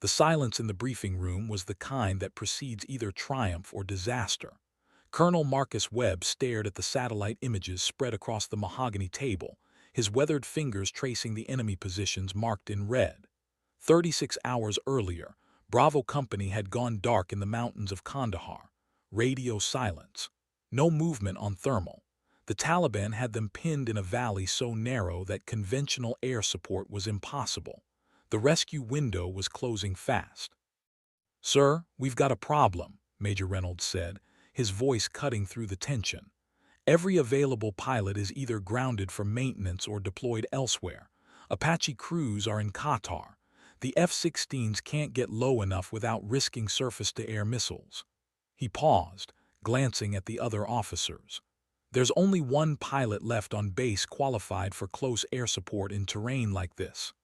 The silence in the briefing room was the kind that precedes either triumph or disaster. Colonel Marcus Webb stared at the satellite images spread across the mahogany table, his weathered fingers tracing the enemy positions marked in red. 36 hours earlier, Bravo Company had gone dark in the mountains of Kandahar. Radio silence. No movement on thermal. The Taliban had them pinned in a valley so narrow that conventional air support was impossible. The rescue window was closing fast. "Sir, we've got a problem," Major Reynolds said, his voice cutting through the tension. "Every available pilot is either grounded for maintenance or deployed elsewhere. Apache crews are in Qatar. The F-16s can't get low enough without risking surface-to-air missiles." He paused, glancing at the other officers. "There's only one pilot left on base qualified for close air support in terrain like this."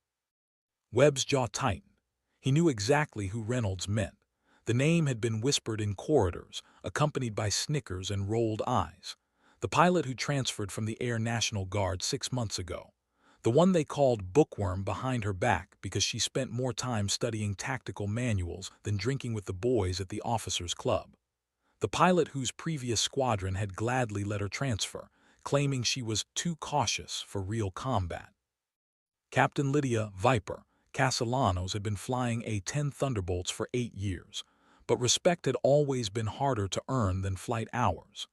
Webb's jaw tightened. He knew exactly who Reynolds meant. The name had been whispered in corridors, accompanied by snickers and rolled eyes. The pilot who transferred from the Air National Guard 6 months ago. The one they called Bookworm behind her back because she spent more time studying tactical manuals than drinking with the boys at the officers' club. The pilot whose previous squadron had gladly let her transfer, claiming she was too cautious for real combat. Captain Lydia Viper Castellanos had been flying A-10 Thunderbolts for 8 years, but respect had always been harder to earn than flight hours.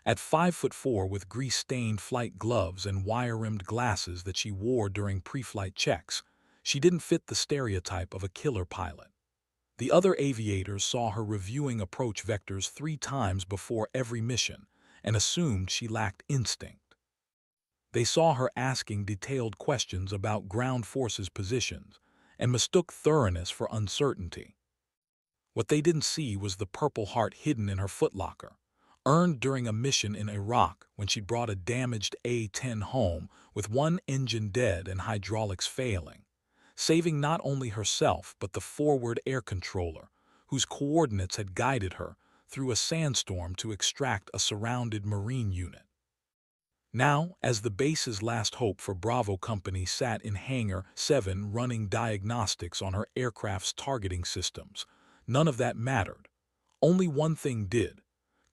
At 5'4" with grease-stained flight gloves and wire-rimmed glasses that she wore during pre-flight checks, she didn't fit the stereotype of a killer pilot. The other aviators saw her reviewing approach vectors 3 times before every mission and assumed she lacked instinct. They saw her asking detailed questions about ground forces positions and mistook thoroughness for uncertainty. What they didn't see was the Purple Heart hidden in her footlocker, earned during a mission in Iraq when she brought a damaged A-10 home with one engine dead and hydraulics failing, saving not only herself but the forward air controller, whose coordinates had guided her through a sandstorm to extract a surrounded Marine unit. Now, as the base's last hope for Bravo Company sat in Hangar 7 running diagnostics on her aircraft's targeting systems, none of that mattered. Only one thing did.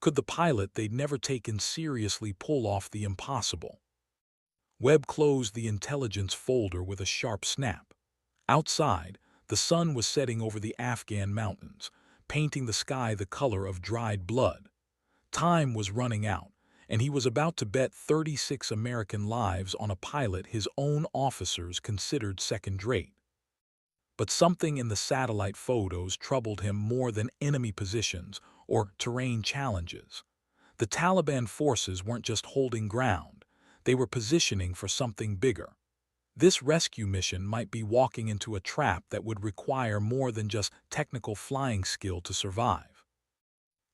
Could the pilot they'd never taken seriously pull off the impossible? Webb closed the intelligence folder with a sharp snap. Outside, the sun was setting over the Afghan mountains, painting the sky the color of dried blood. Time was running out, and he was about to bet 36 American lives on a pilot his own officers considered second-rate. But something in the satellite photos troubled him more than enemy positions or terrain challenges. The Taliban forces weren't just holding ground, they were positioning for something bigger. This rescue mission might be walking into a trap that would require more than just technical flying skill to survive.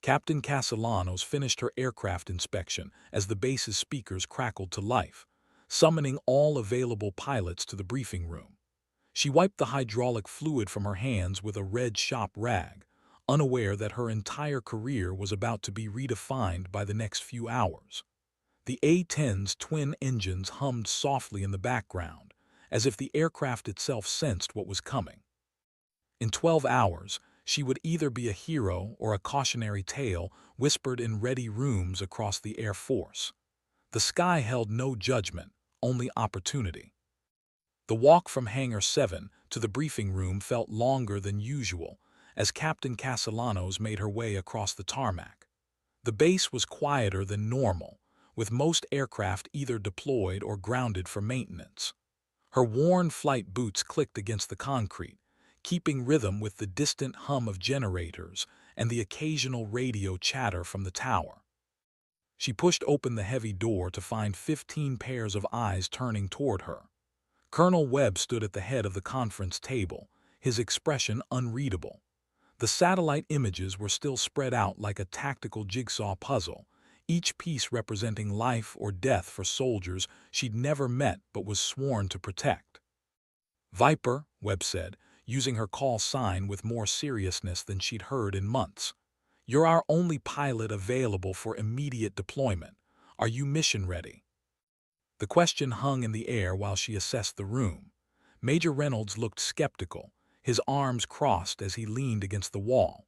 Captain Castellanos finished her aircraft inspection as the base's speakers crackled to life, summoning all available pilots to the briefing room. She wiped the hydraulic fluid from her hands with a red shop rag, unaware that her entire career was about to be redefined by the next few hours. The A-10's twin engines hummed softly in the background, as if the aircraft itself sensed what was coming. In 12 hours, she would either be a hero or a cautionary tale whispered in ready rooms across the Air Force. The sky held no judgment, only opportunity. The walk from Hangar 7 to the briefing room felt longer than usual as Captain Castellanos made her way across the tarmac. The base was quieter than normal, with most aircraft either deployed or grounded for maintenance. Her worn flight boots clicked against the concrete, keeping rhythm with the distant hum of generators and the occasional radio chatter from the tower. She pushed open the heavy door to find 15 pairs of eyes turning toward her. Colonel Webb stood at the head of the conference table, his expression unreadable. The satellite images were still spread out like a tactical jigsaw puzzle, each piece representing life or death for soldiers she'd never met but was sworn to protect. "Viper," Webb said, using her call sign with more seriousness than she'd heard in months. "You're our only pilot available for immediate deployment. Are you mission ready?" The question hung in the air while she assessed the room. Major Reynolds looked skeptical, his arms crossed as he leaned against the wall.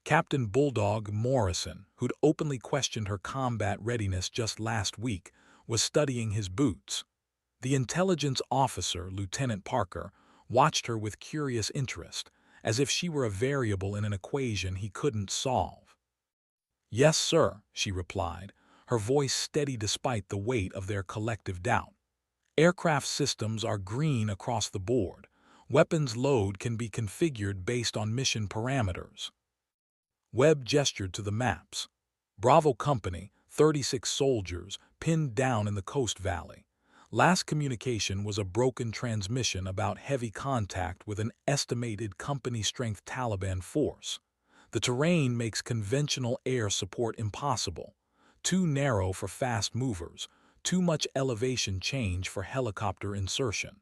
Captain Bulldog Morrison, who'd openly questioned her combat readiness just last week, was studying his boots. The intelligence officer, Lieutenant Parker, watched her with curious interest, as if she were a variable in an equation he couldn't solve. "Yes, sir," she replied, her voice steady despite the weight of their collective doubt. "Aircraft systems are green across the board. Weapons load can be configured based on mission parameters." Webb gestured to the maps. Bravo Company, 36 soldiers, pinned down in the Coast Valley. Last communication was a broken transmission about heavy contact with an estimated company-strength Taliban force. The terrain makes conventional air support impossible. Too narrow for fast movers, too much elevation change for helicopter insertion.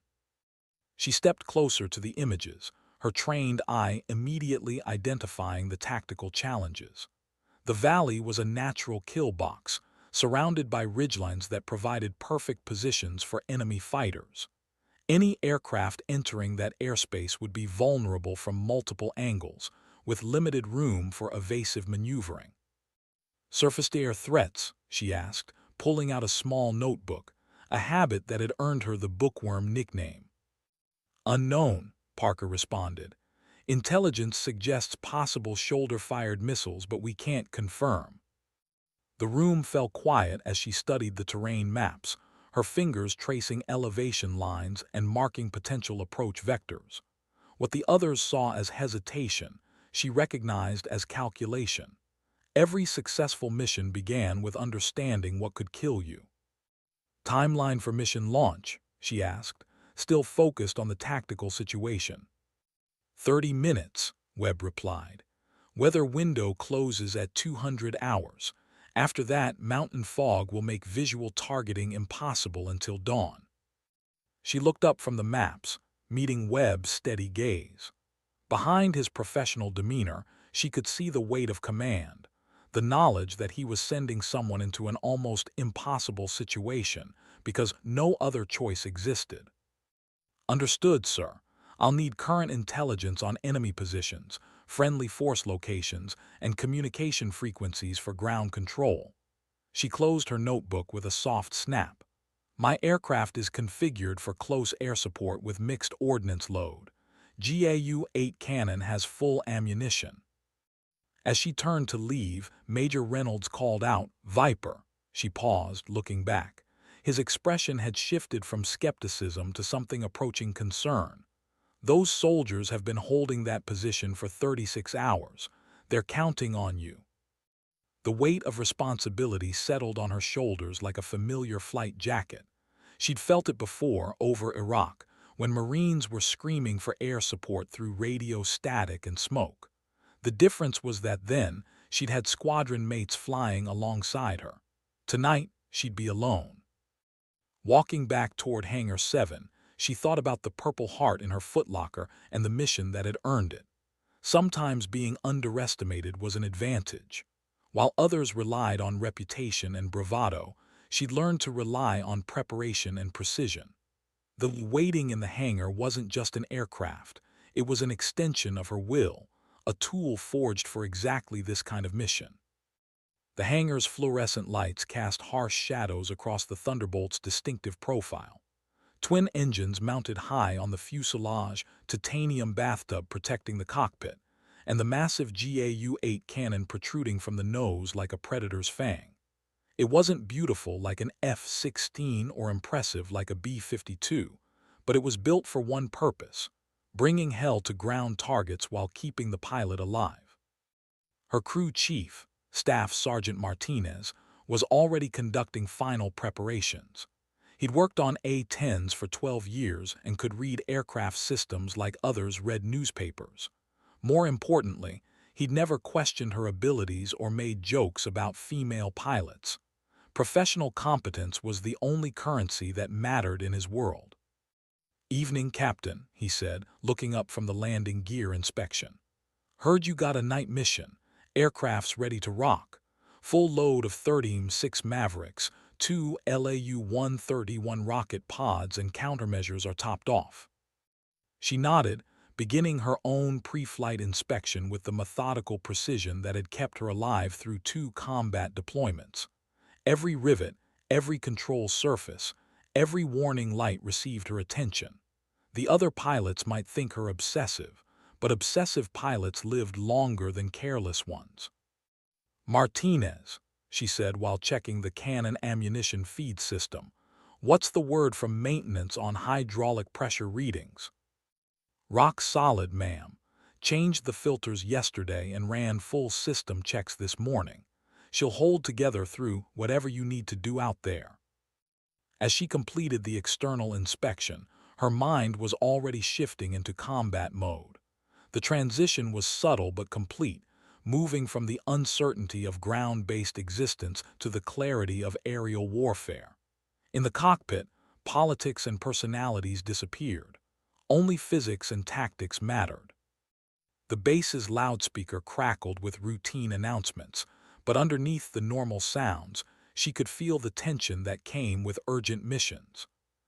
She stepped closer to the images, her trained eye immediately identifying the tactical challenges. The valley was a natural kill box, surrounded by ridgelines that provided perfect positions for enemy fighters. Any aircraft entering that airspace would be vulnerable from multiple angles, with limited room for evasive maneuvering. "Surface-to-air threats?" she asked, pulling out a small notebook, a habit that had earned her the bookworm nickname. "Unknown," Parker responded. "Intelligence suggests possible shoulder-fired missiles, but we can't confirm." The room fell quiet as she studied the terrain maps, her fingers tracing elevation lines and marking potential approach vectors. What the others saw as hesitation, she recognized as calculation. Every successful mission began with understanding what could kill you. "Timeline for mission launch?" she asked, still focused on the tactical situation. 30 minutes, Webb replied. "Weather window closes at 200 hours. After that, mountain fog will make visual targeting impossible until dawn." She looked up from the maps, meeting Webb's steady gaze. Behind his professional demeanor, she could see the weight of command, the knowledge that he was sending someone into an almost impossible situation because no other choice existed. "Understood, sir. I'll need current intelligence on enemy positions, friendly force locations, and communication frequencies for ground control." She closed her notebook with a soft snap. "My aircraft is configured for close air support with mixed ordnance load. GAU-8 cannon has full ammunition." As she turned to leave, Major Reynolds called out, "Viper." She paused, looking back. His expression had shifted from skepticism to something approaching concern. "Those soldiers have been holding that position for 36 hours. They're counting on you." The weight of responsibility settled on her shoulders like a familiar flight jacket. She'd felt it before over Iraq, when Marines were screaming for air support through radio static and smoke. The difference was that then, she'd had squadron mates flying alongside her. Tonight, she'd be alone. Walking back toward Hangar 7, she thought about the Purple Heart in her footlocker and the mission that had earned it. Sometimes being underestimated was an advantage. While others relied on reputation and bravado, she'd learned to rely on preparation and precision. The waiting in the hangar wasn't just an aircraft, it was an extension of her will, a tool forged for exactly this kind of mission. The hangar's fluorescent lights cast harsh shadows across the Thunderbolt's distinctive profile. Twin engines mounted high on the fuselage, titanium bathtub protecting the cockpit, and the massive GAU-8 cannon protruding from the nose like a predator's fang. It wasn't beautiful like an F-16 or impressive like a B-52, but it was built for one purpose: bringing hell to ground targets while keeping the pilot alive. Her crew chief, Staff Sergeant Martinez, was already conducting final preparations. He'd worked on A-10s for 12 years and could read aircraft systems like others read newspapers. More importantly, he'd never questioned her abilities or made jokes about female pilots. Professional competence was the only currency that mattered in his world. "Evening, Captain," he said, looking up from the landing gear inspection. "Heard you got a night mission. Aircraft's ready to rock. Full load of 30-6 Mavericks, 2 LAU-131 rocket pods and countermeasures are topped off." She nodded, beginning her own pre-flight inspection with the methodical precision that had kept her alive through 2 combat deployments. Every rivet, every control surface, every warning light received her attention. The other pilots might think her obsessive, but obsessive pilots lived longer than careless ones. "Martinez," she said while checking the cannon ammunition feed system, "what's the word from maintenance on hydraulic pressure readings?" "Rock solid, ma'am. Changed the filters yesterday and ran full system checks this morning. She'll hold together through whatever you need to do out there." As she completed the external inspection, her mind was already shifting into combat mode. The transition was subtle but complete, moving from the uncertainty of ground-based existence to the clarity of aerial warfare. In the cockpit, politics and personalities disappeared. Only physics and tactics mattered. The base's loudspeaker crackled with routine announcements, but underneath the normal sounds, she could feel the tension that came with urgent missions.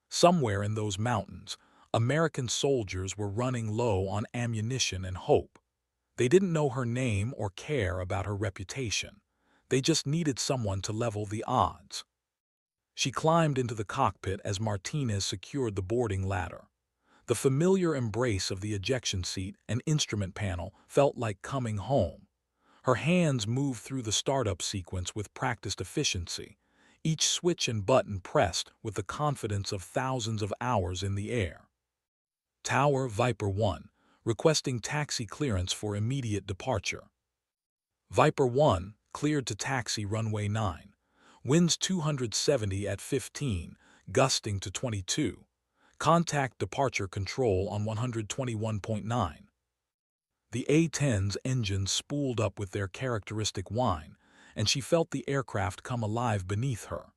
Somewhere in those mountains, American soldiers were running low on ammunition and hope. They didn't know her name or care about her reputation. They just needed someone to level the odds. She climbed into the cockpit as Martinez secured the boarding ladder. The familiar embrace of the ejection seat and instrument panel felt like coming home. Her hands moved through the startup sequence with practiced efficiency, each switch and button pressed with the confidence of thousands of hours in the air. Tower Viper 1, requesting taxi clearance for immediate departure. Viper 1, cleared to taxi runway 9. Winds 270 at 15, gusting to 22. Contact departure control on 121.9. The A-10's engines spooled up with their characteristic whine, and she felt the aircraft come alive beneath her.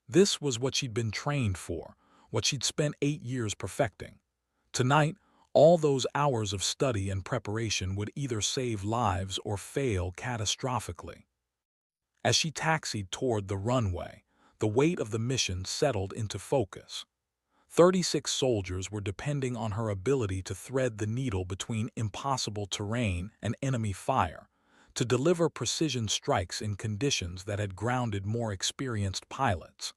This was what she'd been trained for, what she'd spent 8 years perfecting. Tonight, all those hours of study and preparation would either save lives or fail catastrophically. As she taxied toward the runway, the weight of the mission settled into focus. 36 soldiers were depending on her ability to thread the needle between impossible terrain and enemy fire, to deliver precision strikes in conditions that had grounded more experienced pilots.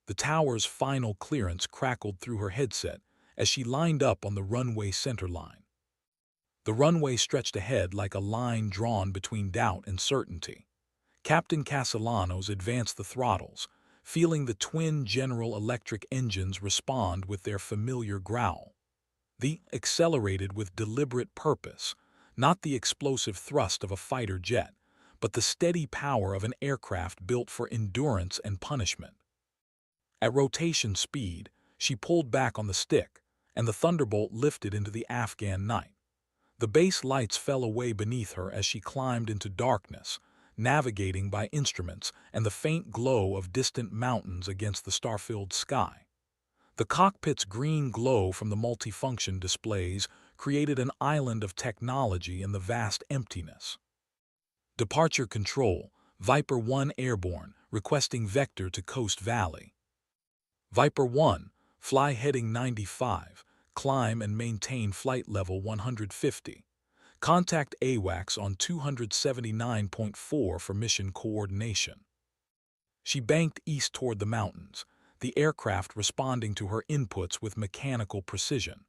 The tower's final clearance crackled through her headset as she lined up on the runway centerline. The runway stretched ahead like a line drawn between doubt and certainty. Captain Castellanos advanced the throttles, feeling the twin General Electric engines respond with their familiar growl. They accelerated with deliberate purpose, not the explosive thrust of a fighter jet, but the steady power of an aircraft built for endurance and punishment. At rotation speed, she pulled back on the stick, and the Thunderbolt lifted into the Afghan night. The base lights fell away beneath her as she climbed into darkness, navigating by instruments and the faint glow of distant mountains against the star-filled sky. The cockpit's green glow from the multifunction displays created an island of technology in the vast emptiness. Departure control, Viper 1 airborne, requesting vector to Coast Valley. Viper 1, fly heading 95, climb and maintain flight level 150. Contact AWACS on 279.4 for mission coordination. She banked east toward the mountains, the aircraft responding to her inputs with mechanical precision.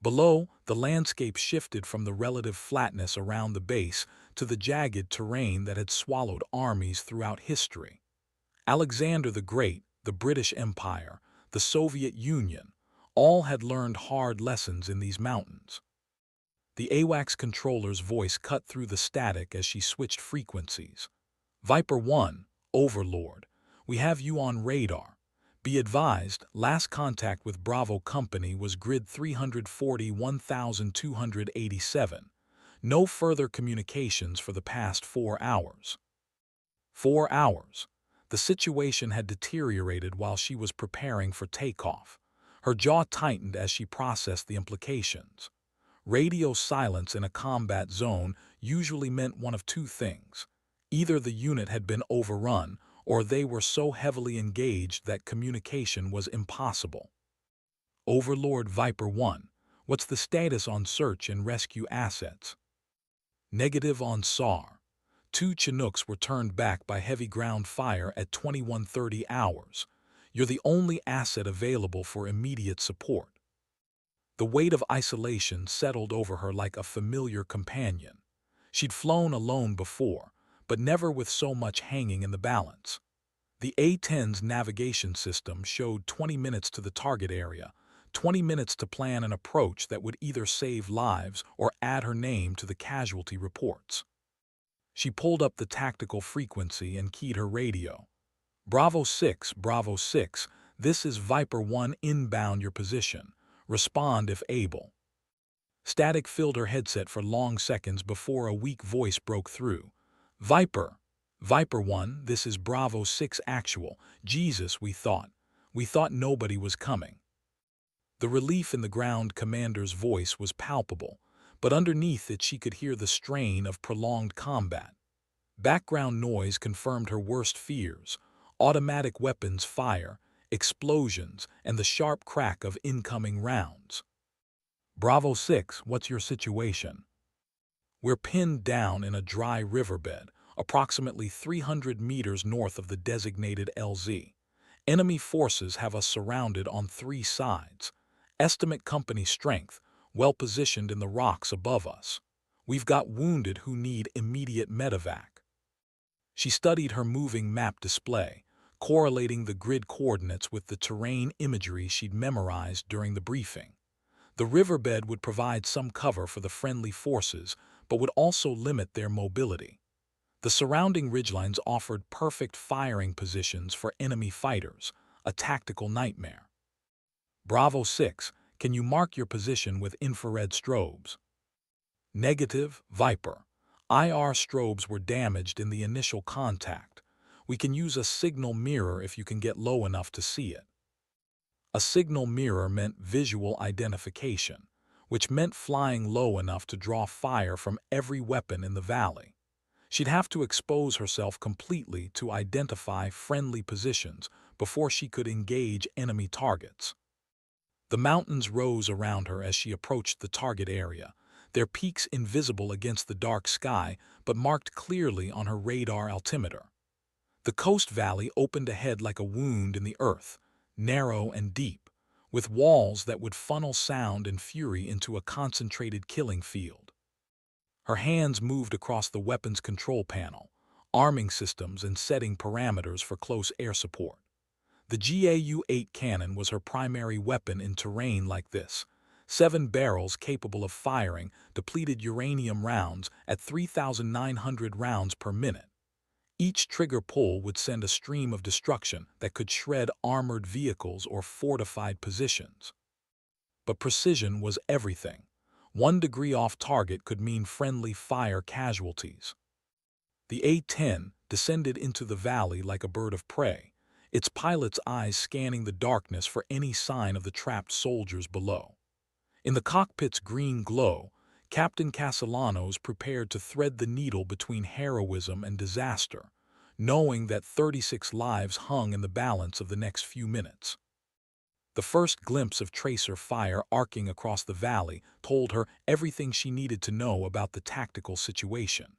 Below, the landscape shifted from the relative flatness around the base to the jagged terrain that had swallowed armies throughout history. Alexander the Great, the British Empire, the Soviet Union, all had learned hard lessons in these mountains. The AWACS controller's voice cut through the static as she switched frequencies. Viper 1, Overlord, we have you on radar. Be advised, last contact with Bravo Company was grid 340-1287. No further communications for the past 4 hours. 4 hours. The situation had deteriorated while she was preparing for takeoff. Her jaw tightened as she processed the implications. Radio silence in a combat zone usually meant one of two things. Either the unit had been overrun, or they were so heavily engaged that communication was impossible. Overlord Viper 1, What's the status on search and rescue assets? Negative on SAR. Two Chinooks were turned back by heavy ground fire at 21:30 hours. You're the only asset available for immediate support. The weight of isolation settled over her like a familiar companion. She'd flown alone before, but never with so much hanging in the balance. The A-10's navigation system showed 20 minutes to the target area, 20 minutes to plan an approach that would either save lives or add her name to the casualty reports. She pulled up the tactical frequency and keyed her radio. Bravo 6, this is Viper 1 inbound your position. Respond if able. Static filled her headset for long seconds before a weak voice broke through. Viper 1, this is Bravo 6 actual. Jesus, we thought nobody was coming. The relief in the ground commander's voice was palpable, but underneath it she could hear the strain of prolonged combat. Background noise confirmed her worst fears: automatic weapons fire, explosions, and the sharp crack of incoming rounds. Bravo 6, what's your situation? We're pinned down in a dry riverbed, approximately 300 meters north of the designated LZ. Enemy forces have us surrounded on 3 sides. Estimate company strength, well positioned in the rocks above us. We've got wounded who need immediate medevac. She studied her moving map display, correlating the grid coordinates with the terrain imagery she'd memorized during the briefing. The riverbed would provide some cover for the friendly forces, but would also limit their mobility. The surrounding ridgelines offered perfect firing positions for enemy fighters, a tactical nightmare. Bravo 6, can you mark your position with infrared strobes? Negative, Viper. IR strobes were damaged in the initial contact. We can use a signal mirror if you can get low enough to see it. A signal mirror meant visual identification, which meant flying low enough to draw fire from every weapon in the valley. She'd have to expose herself completely to identify friendly positions before she could engage enemy targets. The mountains rose around her as she approached the target area, their peaks invisible against the dark sky but marked clearly on her radar altimeter. The coast valley opened ahead like a wound in the earth, narrow and deep, with walls that would funnel sound and fury into a concentrated killing field. Her hands moved across the weapons control panel, arming systems and setting parameters for close air support. The GAU-8 cannon was her primary weapon in terrain like this: 7 barrels capable of firing depleted uranium rounds at 3,900 rounds per minute. Each trigger pull would send a stream of destruction that could shred armored vehicles or fortified positions. But precision was everything. 1 degree off target could mean friendly fire casualties. The A-10 descended into the valley like a bird of prey, its pilot's eyes scanning the darkness for any sign of the trapped soldiers below. In the cockpit's green glow, Captain Castellanos prepared to thread the needle between heroism and disaster, knowing that 36 lives hung in the balance of the next few minutes. The first glimpse of tracer fire arcing across the valley told her everything she needed to know about the tactical situation.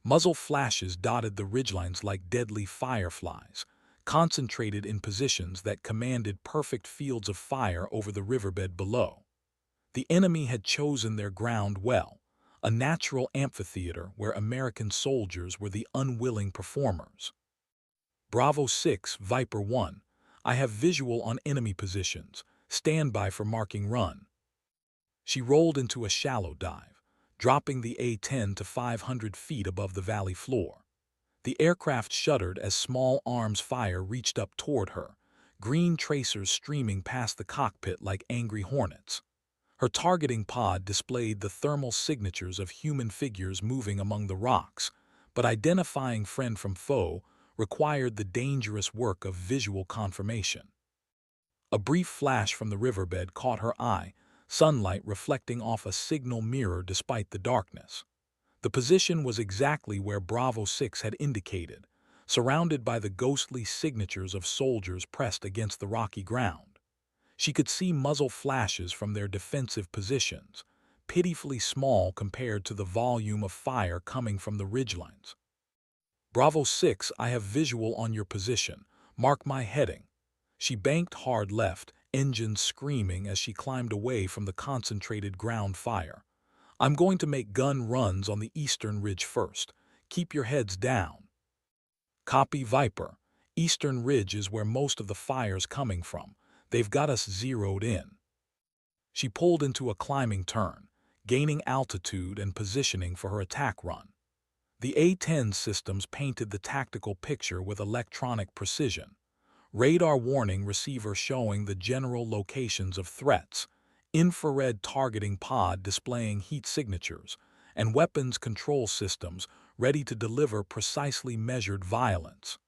Muzzle flashes dotted the ridgelines like deadly fireflies, concentrated in positions that commanded perfect fields of fire over the riverbed below. The enemy had chosen their ground well, a natural amphitheater where American soldiers were the unwilling performers. Bravo 6, Viper 1, I have visual on enemy positions. Stand by for marking run. She rolled into a shallow dive, dropping the A-10 to 500 feet above the valley floor. The aircraft shuddered as small arms fire reached up toward her, green tracers streaming past the cockpit like angry hornets. Her targeting pod displayed the thermal signatures of human figures moving among the rocks, but identifying friend from foe required the dangerous work of visual confirmation. A brief flash from the riverbed caught her eye, sunlight reflecting off a signal mirror despite the darkness. The position was exactly where Bravo 6 had indicated, surrounded by the ghostly signatures of soldiers pressed against the rocky ground. She could see muzzle flashes from their defensive positions, pitifully small compared to the volume of fire coming from the ridgelines. Bravo 6, I have visual on your position. Mark my heading. She banked hard left, engines screaming as she climbed away from the concentrated ground fire. I'm going to make gun runs on the eastern ridge first. Keep your heads down. Copy, Viper. Eastern ridge is where most of the fire's coming from. They've got us zeroed in. She pulled into a climbing turn, gaining altitude and positioning for her attack run. The A-10 systems painted the tactical picture with electronic precision. Radar warning receiver showing the general locations of threats, infrared targeting pod displaying heat signatures, and weapons control systems ready to deliver precisely measured violence.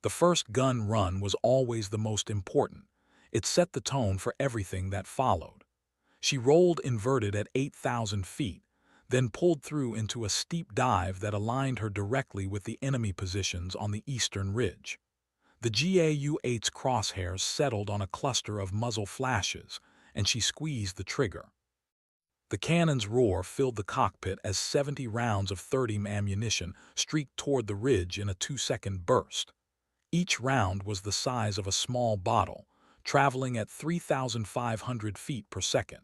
The first gun run was always the most important. It set the tone for everything that followed. She rolled inverted at 8,000 feet, then pulled through into a steep dive that aligned her directly with the enemy positions on the eastern ridge. The GAU-8's crosshairs settled on a cluster of muzzle flashes, and she squeezed the trigger. The cannon's roar filled the cockpit as 70 rounds of 30 ammunition streaked toward the ridge in a 2-second burst. Each round was the size of a small bottle, traveling at 3,500 feet per second.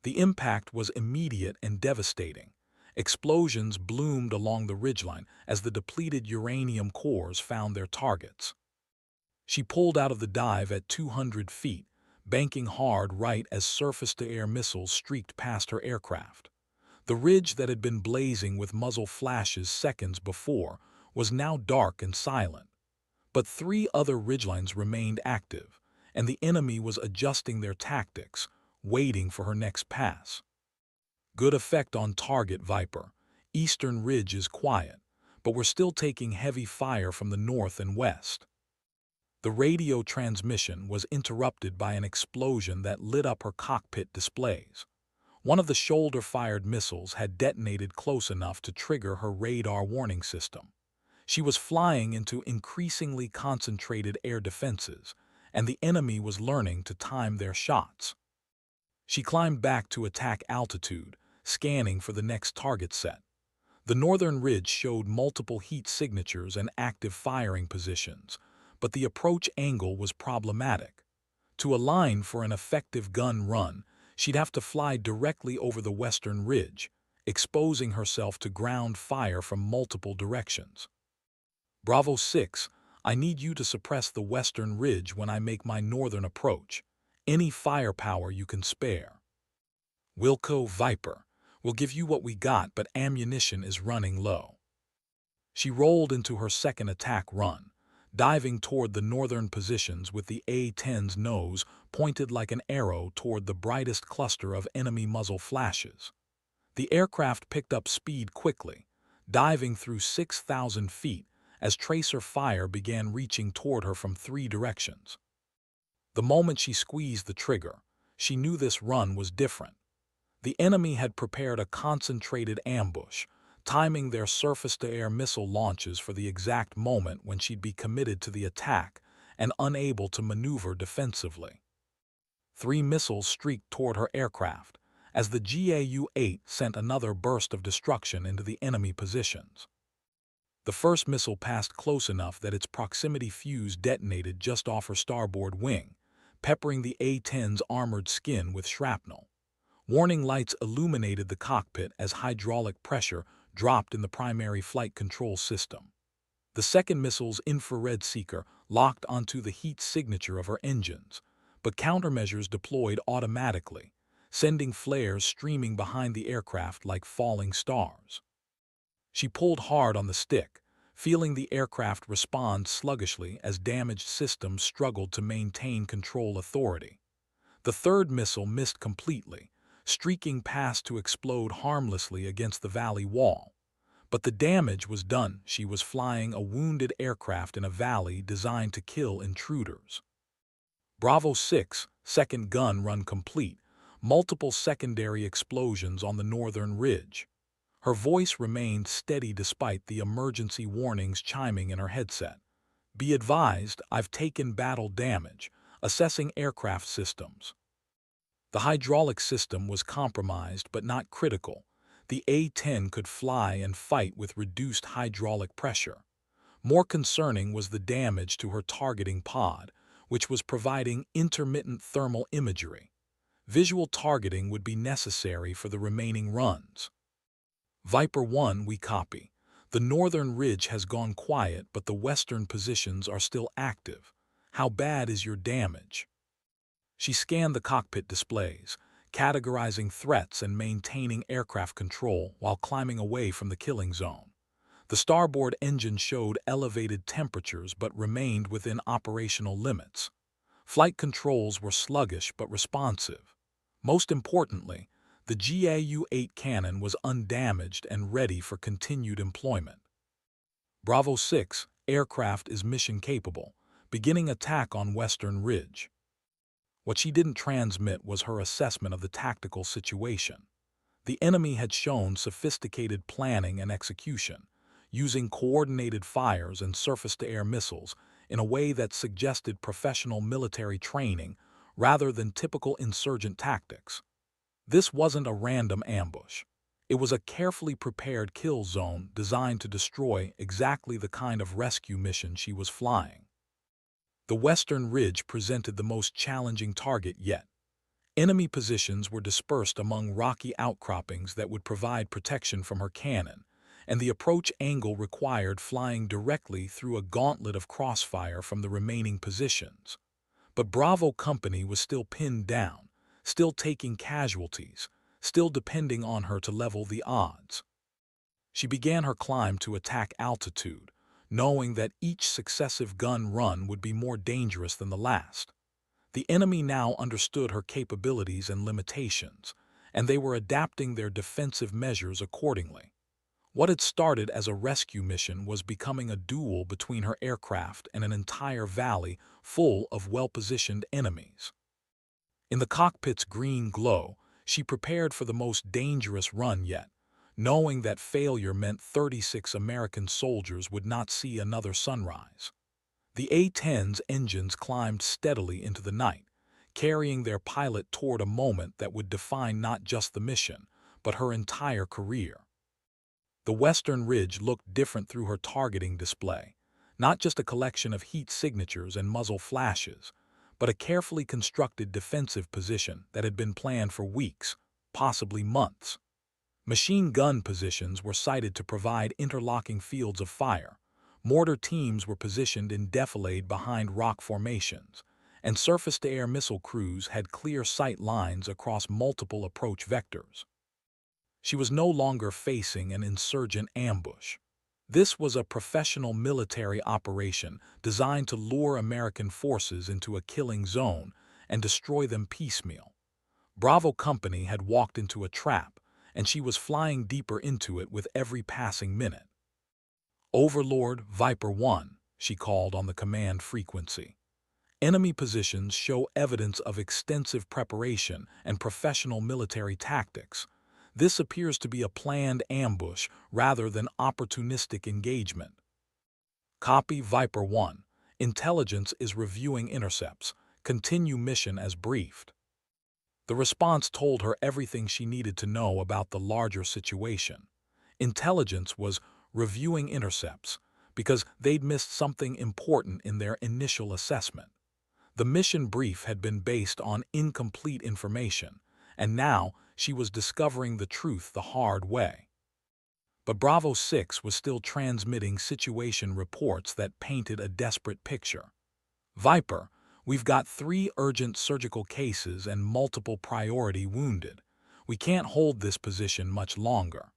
The impact was immediate and devastating. Explosions bloomed along the ridgeline as the depleted uranium cores found their targets. She pulled out of the dive at 200 feet, banking hard right as surface-to-air missiles streaked past her aircraft. The ridge that had been blazing with muzzle flashes seconds before was now dark and silent. But 3 other ridgelines remained active, and the enemy was adjusting their tactics, waiting for her next pass. Good effect on target, Viper. Eastern ridge is quiet, but we're still taking heavy fire from the north and west. The radio transmission was interrupted by an explosion that lit up her cockpit displays. One of the shoulder-fired missiles had detonated close enough to trigger her radar warning system. She was flying into increasingly concentrated air defenses, and the enemy was learning to time their shots. She climbed back to attack altitude, scanning for the next target set. The northern ridge showed multiple heat signatures and active firing positions, but the approach angle was problematic. To align for an effective gun run, she'd have to fly directly over the western ridge, exposing herself to ground fire from multiple directions. Bravo 6, I need you to suppress the western ridge when I make my northern approach. Any firepower you can spare. Wilco, Viper. We'll give you what we got, but ammunition is running low. She rolled into her second attack run, diving toward the northern positions with the A-10's nose pointed like an arrow toward the brightest cluster of enemy muzzle flashes. The aircraft picked up speed quickly, diving through 6,000 feet as tracer fire began reaching toward her from 3 directions. The moment she squeezed the trigger, she knew this run was different. The enemy had prepared a concentrated ambush, timing their surface-to-air missile launches for the exact moment when she'd be committed to the attack and unable to maneuver defensively. 3 missiles streaked toward her aircraft as the GAU-8 sent another burst of destruction into the enemy positions. The first missile passed close enough that its proximity fuse detonated just off her starboard wing, peppering the A-10's armored skin with shrapnel. Warning lights illuminated the cockpit as hydraulic pressure dropped in the primary flight control system. The second missile's infrared seeker locked onto the heat signature of her engines, but countermeasures deployed automatically, sending flares streaming behind the aircraft like falling stars. She pulled hard on the stick, feeling the aircraft respond sluggishly as damaged systems struggled to maintain control authority. The third missile missed completely, streaking past to explode harmlessly against the valley wall. But the damage was done. She was flying a wounded aircraft in a valley designed to kill intruders. Bravo 6, second gun run complete, multiple secondary explosions on the northern ridge. Her voice remained steady despite the emergency warnings chiming in her headset. Be advised, I've taken battle damage. Assessing aircraft systems. The hydraulic system was compromised but not critical. The A-10 could fly and fight with reduced hydraulic pressure. More concerning was the damage to her targeting pod, which was providing intermittent thermal imagery. Visual targeting would be necessary for the remaining runs. Viper 1, we copy. The northern ridge has gone quiet, but the western positions are still active. How bad is your damage? She scanned the cockpit displays, categorizing threats and maintaining aircraft control while climbing away from the killing zone. The starboard engine showed elevated temperatures but remained within operational limits. Flight controls were sluggish but responsive. Most importantly, the GAU-8 cannon was undamaged and ready for continued employment. Bravo 6, aircraft is mission capable, beginning attack on Western Ridge. What she didn't transmit was her assessment of the tactical situation. The enemy had shown sophisticated planning and execution, using coordinated fires and surface-to-air missiles in a way that suggested professional military training rather than typical insurgent tactics. This wasn't a random ambush. It was a carefully prepared kill zone designed to destroy exactly the kind of rescue mission she was flying. The Western Ridge presented the most challenging target yet. Enemy positions were dispersed among rocky outcroppings that would provide protection from her cannon, and the approach angle required flying directly through a gauntlet of crossfire from the remaining positions. But Bravo Company was still pinned down, still taking casualties, still depending on her to level the odds. She began her climb to attack altitude, knowing that each successive gun run would be more dangerous than the last. The enemy now understood her capabilities and limitations, and they were adapting their defensive measures accordingly. What had started as a rescue mission was becoming a duel between her aircraft and an entire valley full of well-positioned enemies. In the cockpit's green glow, she prepared for the most dangerous run yet, knowing that failure meant 36 American soldiers would not see another sunrise. The A-10's engines climbed steadily into the night, carrying their pilot toward a moment that would define not just the mission, but her entire career. The Western Ridge looked different through her targeting display, not just a collection of heat signatures and muzzle flashes, but a carefully constructed defensive position that had been planned for weeks, possibly months. Machine gun positions were sited to provide interlocking fields of fire. Mortar teams were positioned in defilade behind rock formations, and surface-to-air missile crews had clear sight lines across multiple approach vectors. She was no longer facing an insurgent ambush. This was a professional military operation designed to lure American forces into a killing zone and destroy them piecemeal. Bravo Company had walked into a trap, and she was flying deeper into it with every passing minute. Overlord Viper 1, she called on the command frequency. Enemy positions show evidence of extensive preparation and professional military tactics. This appears to be a planned ambush rather than opportunistic engagement. Copy Viper 1. Intelligence is reviewing intercepts. Continue mission as briefed. The response told her everything she needed to know about the larger situation. Intelligence was reviewing intercepts because they'd missed something important in their initial assessment. The mission brief had been based on incomplete information, and now she was discovering the truth the hard way. But Bravo 6 was still transmitting situation reports that painted a desperate picture. Viper, we've got 3 urgent surgical cases and multiple priority wounded. We can't hold this position much longer.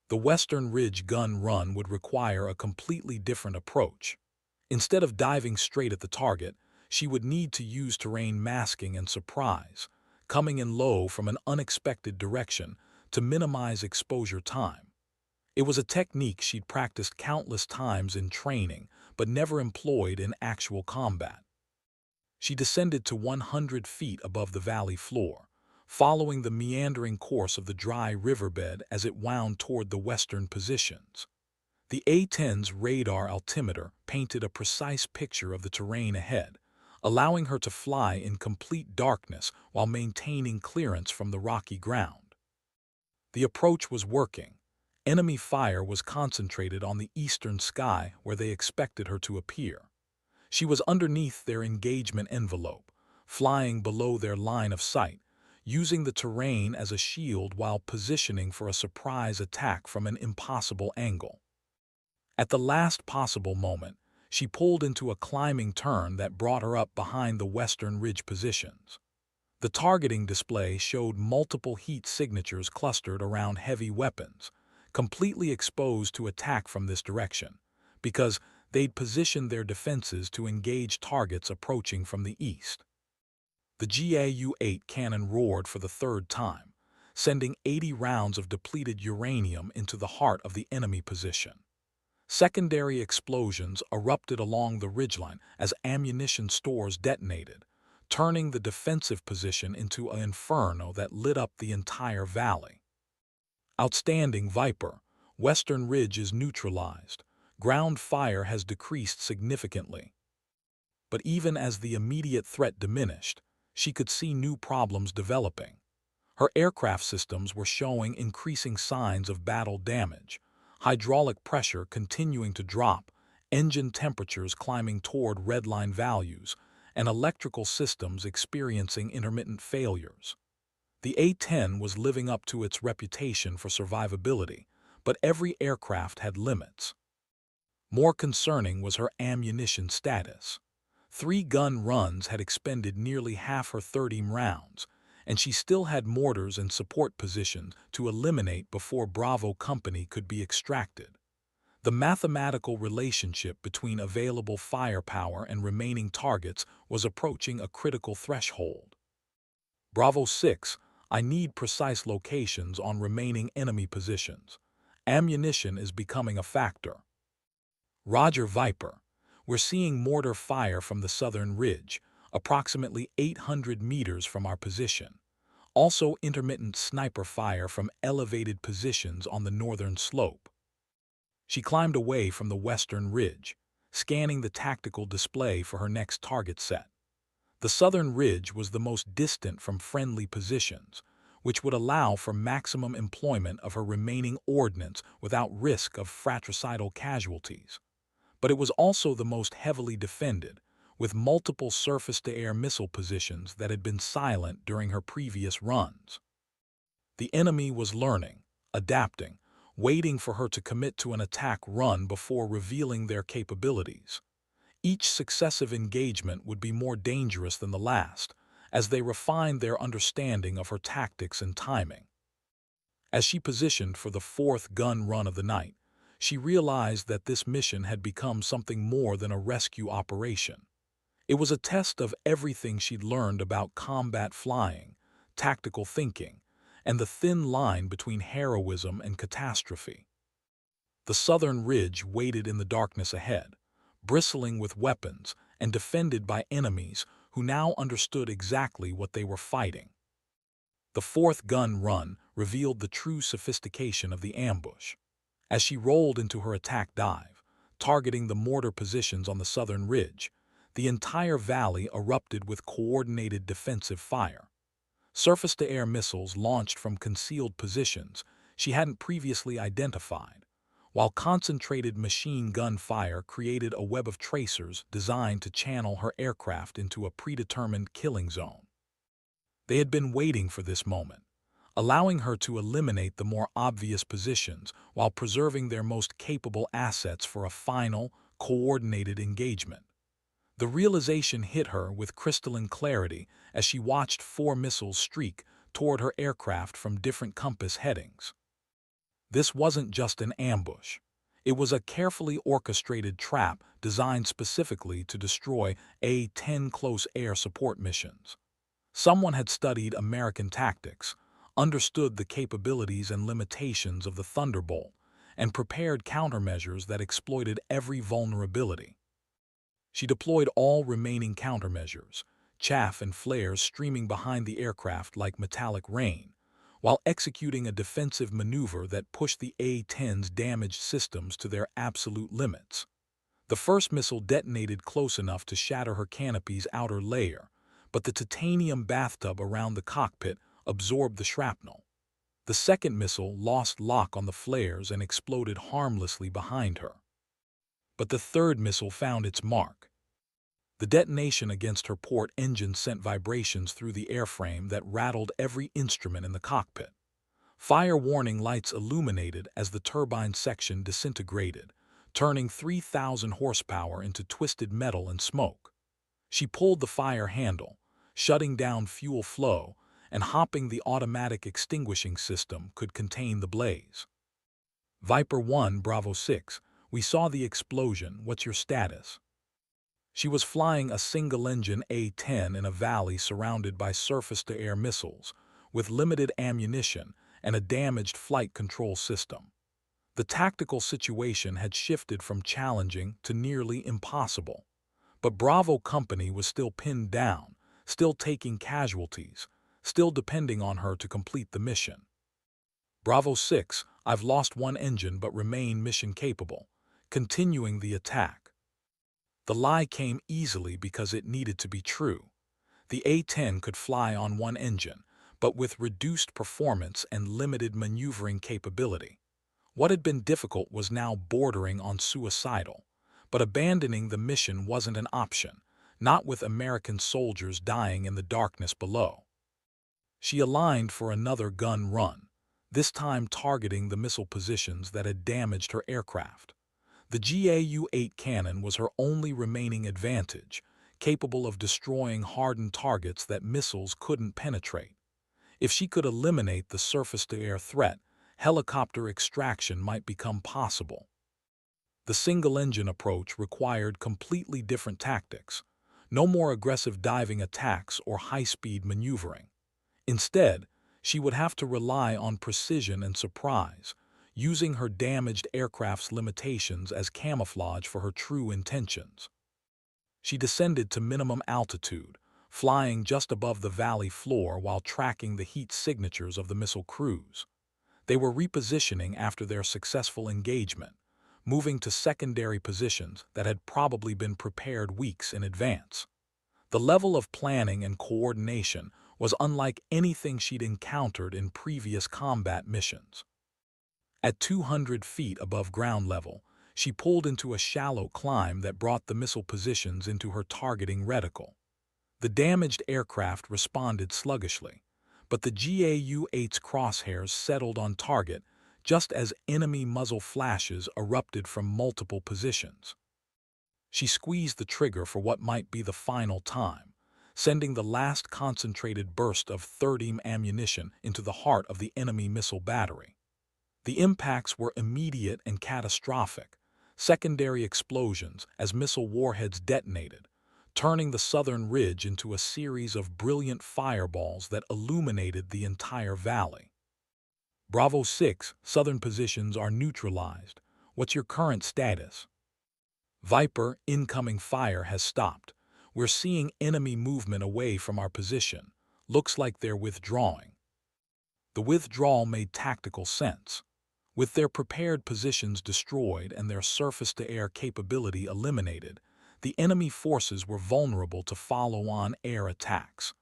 The Western Ridge gun run would require a completely different approach. Instead of diving straight at the target, she would need to use terrain masking and surprise, coming in low from an unexpected direction to minimize exposure time. It was a technique she'd practiced countless times in training, but never employed in actual combat. She descended to 100 feet above the valley floor, following the meandering course of the dry riverbed as it wound toward the western positions. The A-10's radar altimeter painted a precise picture of the terrain ahead, allowing her to fly in complete darkness while maintaining clearance from the rocky ground. The approach was working. Enemy fire was concentrated on the eastern sky where they expected her to appear. She was underneath their engagement envelope, flying below their line of sight, using the terrain as a shield while positioning for a surprise attack from an impossible angle. At the last possible moment, she pulled into a climbing turn that brought her up behind the western ridge positions. The targeting display showed multiple heat signatures clustered around heavy weapons, completely exposed to attack from this direction, because they'd positioned their defenses to engage targets approaching from the east. The GAU-8 cannon roared for the third time, sending 80 rounds of depleted uranium into the heart of the enemy position. Secondary explosions erupted along the ridgeline as ammunition stores detonated, turning the defensive position into an inferno that lit up the entire valley. Outstanding, Viper. Western Ridge is neutralized. Ground fire has decreased significantly. But even as the immediate threat diminished, she could see new problems developing. Her aircraft systems were showing increasing signs of battle damage, hydraulic pressure continuing to drop, engine temperatures climbing toward redline values, and electrical systems experiencing intermittent failures. The A-10 was living up to its reputation for survivability, but every aircraft had limits. More concerning was her ammunition status. 3 gun runs had expended nearly half her 30 rounds, and she still had mortars and support positions to eliminate before Bravo Company could be extracted. The mathematical relationship between available firepower and remaining targets was approaching a critical threshold. Bravo 6, I need precise locations on remaining enemy positions. Ammunition is becoming a factor. Roger, Viper. We're seeing mortar fire from the southern ridge, approximately 800 meters from our position. Also intermittent sniper fire from elevated positions on the northern slope. She climbed away from the western ridge, scanning the tactical display for her next target set. The southern ridge was the most distant from friendly positions, which would allow for maximum employment of her remaining ordnance without risk of fratricidal casualties. But it was also the most heavily defended, with multiple surface-to-air missile positions that had been silent during her previous runs. The enemy was learning, adapting, waiting for her to commit to an attack run before revealing their capabilities. Each successive engagement would be more dangerous than the last, as they refined their understanding of her tactics and timing. As she positioned for the 4th gun run of the night, she realized that this mission had become something more than a rescue operation. It was a test of everything she'd learned about combat flying, tactical thinking, and the thin line between heroism and catastrophe. The southern ridge waited in the darkness ahead, bristling with weapons and defended by enemies who now understood exactly what they were fighting. The 4th gun run revealed the true sophistication of the ambush. As she rolled into her attack dive, targeting the mortar positions on the southern ridge, the entire valley erupted with coordinated defensive fire. Surface-to-air missiles launched from concealed positions she hadn't previously identified, while concentrated machine gun fire created a web of tracers designed to channel her aircraft into a predetermined killing zone. They had been waiting for this moment, allowing her to eliminate the more obvious positions while preserving their most capable assets for a final, coordinated engagement. The realization hit her with crystalline clarity as she watched 4 missiles streak toward her aircraft from different compass headings. This wasn't just an ambush. It was a carefully orchestrated trap designed specifically to destroy A-10 close air support missions. Someone had studied American tactics, understood the capabilities and limitations of the Thunderbolt, and prepared countermeasures that exploited every vulnerability. She deployed all remaining countermeasures, chaff and flares streaming behind the aircraft like metallic rain, while executing a defensive maneuver that pushed the A-10's damaged systems to their absolute limits. The first missile detonated close enough to shatter her canopy's outer layer, but the titanium bathtub around the cockpit absorbed the shrapnel. The second missile lost lock on the flares and exploded harmlessly behind her. But the third missile found its mark. The detonation against her port engine sent vibrations through the airframe that rattled every instrument in the cockpit. Fire warning lights illuminated as the turbine section disintegrated, turning 3,000 horsepower into twisted metal and smoke. She pulled the fire handle, shutting down fuel flow, and hopping the automatic extinguishing system could contain the blaze. Viper 1, Bravo 6, we saw the explosion. What's your status? She was flying a single-engine A-10 in a valley surrounded by surface-to-air missiles, with limited ammunition and a damaged flight control system. The tactical situation had shifted from challenging to nearly impossible. But Bravo Company was still pinned down, still taking casualties, still depending on her to complete the mission. Bravo 6, I've lost one engine but remain mission capable, continuing the attack. The lie came easily because it needed to be true. The A-10 could fly on one engine, but with reduced performance and limited maneuvering capability. What had been difficult was now bordering on suicidal. But abandoning the mission wasn't an option, not with American soldiers dying in the darkness below. She aligned for another gun run, this time targeting the missile positions that had damaged her aircraft. The GAU-8 cannon was her only remaining advantage, capable of destroying hardened targets that missiles couldn't penetrate. If she could eliminate the surface-to-air threat, helicopter extraction might become possible. The single-engine approach required completely different tactics. No more aggressive diving attacks or high-speed maneuvering. Instead, she would have to rely on precision and surprise, using her damaged aircraft's limitations as camouflage for her true intentions. She descended to minimum altitude, flying just above the valley floor while tracking the heat signatures of the missile crews. They were repositioning after their successful engagement, moving to secondary positions that had probably been prepared weeks in advance. The level of planning and coordination was unlike anything she'd encountered in previous combat missions. At 200 feet above ground level, she pulled into a shallow climb that brought the missile positions into her targeting reticle. The damaged aircraft responded sluggishly, but the GAU-8's crosshairs settled on target just as enemy muzzle flashes erupted from multiple positions. She squeezed the trigger for what might be the final time, sending the last concentrated burst of 30 ammunition into the heart of the enemy missile battery. The impacts were immediate and catastrophic, secondary explosions as missile warheads detonated, turning the southern ridge into a series of brilliant fireballs that illuminated the entire valley. Bravo 6, southern positions are neutralized. What's your current status? Viper, incoming fire has stopped. We're seeing enemy movement away from our position. Looks like they're withdrawing. The withdrawal made tactical sense. With their prepared positions destroyed and their surface-to-air capability eliminated, the enemy forces were vulnerable to follow-on air attacks.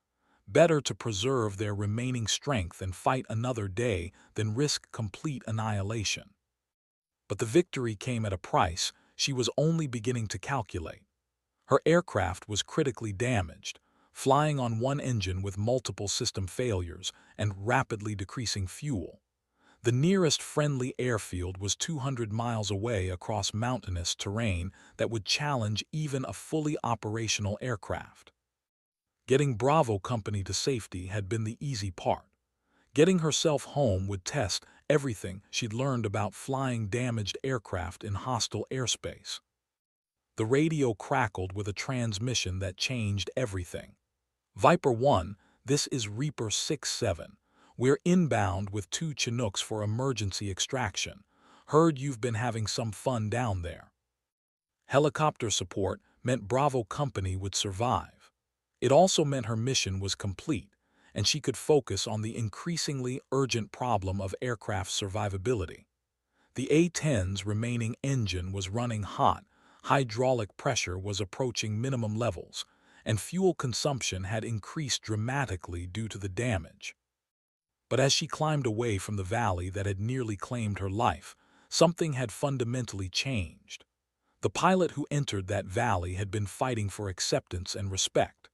Better to preserve their remaining strength and fight another day than risk complete annihilation. But the victory came at a price she was only beginning to calculate. Her aircraft was critically damaged, flying on one engine with multiple system failures and rapidly decreasing fuel. The nearest friendly airfield was 200 miles away across mountainous terrain that would challenge even a fully operational aircraft. Getting Bravo Company to safety had been the easy part. Getting herself home would test everything she'd learned about flying damaged aircraft in hostile airspace. The radio crackled with a transmission that changed everything. Viper 1, this is Reaper 6-7. We're inbound with 2 Chinooks for emergency extraction. Heard you've been having some fun down there. Helicopter support meant Bravo Company would survive. It also meant her mission was complete, and she could focus on the increasingly urgent problem of aircraft survivability. The A-10's remaining engine was running hot, hydraulic pressure was approaching minimum levels, and fuel consumption had increased dramatically due to the damage. But as she climbed away from the valley that had nearly claimed her life, something had fundamentally changed. The pilot who entered that valley had been fighting for acceptance and respect.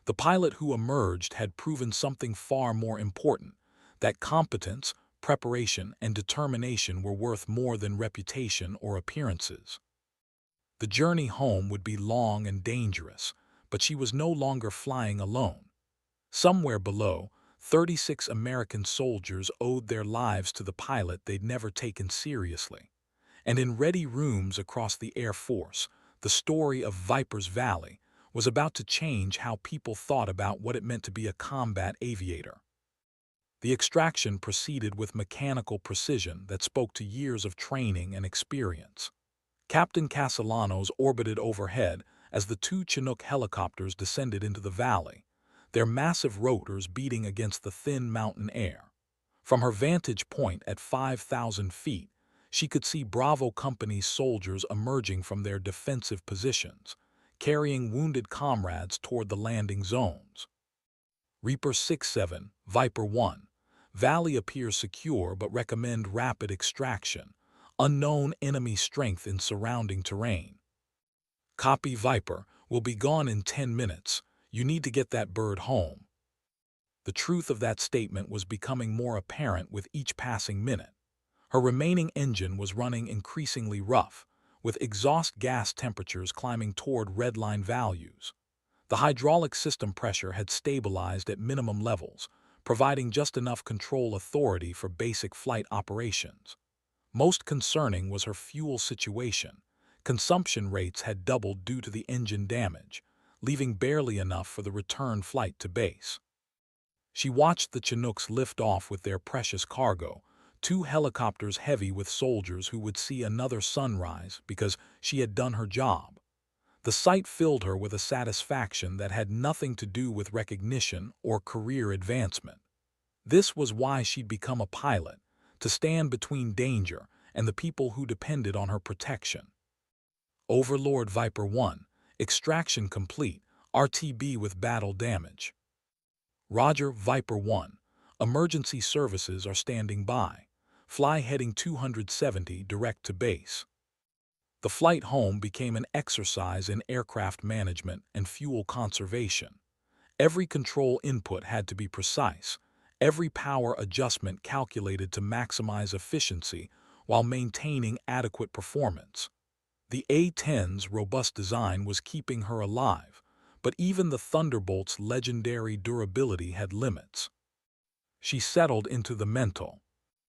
The pilot who emerged had proven something far more important, that competence, preparation, and determination were worth more than reputation or appearances. The journey home would be long and dangerous, but she was no longer flying alone. Somewhere below, 36 American soldiers owed their lives to the pilot they'd never taken seriously. And in ready rooms across the Air Force, the story of Viper's Valley was about to change how people thought about what it meant to be a combat aviator. The extraction proceeded with mechanical precision that spoke to years of training and experience. Captain Castellanos orbited overhead as the two Chinook helicopters descended into the valley, their massive rotors beating against the thin mountain air. From her vantage point at 5,000 feet, she could see Bravo Company's soldiers emerging from their defensive positions, carrying wounded comrades toward the landing zones. Reaper 6-7, Viper 1. Valley appears secure but recommend rapid extraction. Unknown enemy strength in surrounding terrain. Copy Viper, will be gone in 10 minutes. You need to get that bird home. The truth of that statement was becoming more apparent with each passing minute. Her remaining engine was running increasingly rough, with exhaust gas temperatures climbing toward redline values. The hydraulic system pressure had stabilized at minimum levels, providing just enough control authority for basic flight operations. Most concerning was her fuel situation. Consumption rates had doubled due to the engine damage, leaving barely enough for the return flight to base. She watched the Chinooks lift off with their precious cargo, two helicopters heavy with soldiers who would see another sunrise because she had done her job. The sight filled her with a satisfaction that had nothing to do with recognition or career advancement. This was why she'd become a pilot, to stand between danger and the people who depended on her protection. Overlord Viper 1, extraction complete, RTB with battle damage. Roger Viper 1, emergency services are standing by. Fly heading 270 direct to base. The flight home became an exercise in aircraft management and fuel conservation. Every control input had to be precise, every power adjustment calculated to maximize efficiency while maintaining adequate performance. The A-10's robust design was keeping her alive, but even the Thunderbolt's legendary durability had limits. She settled into the mental,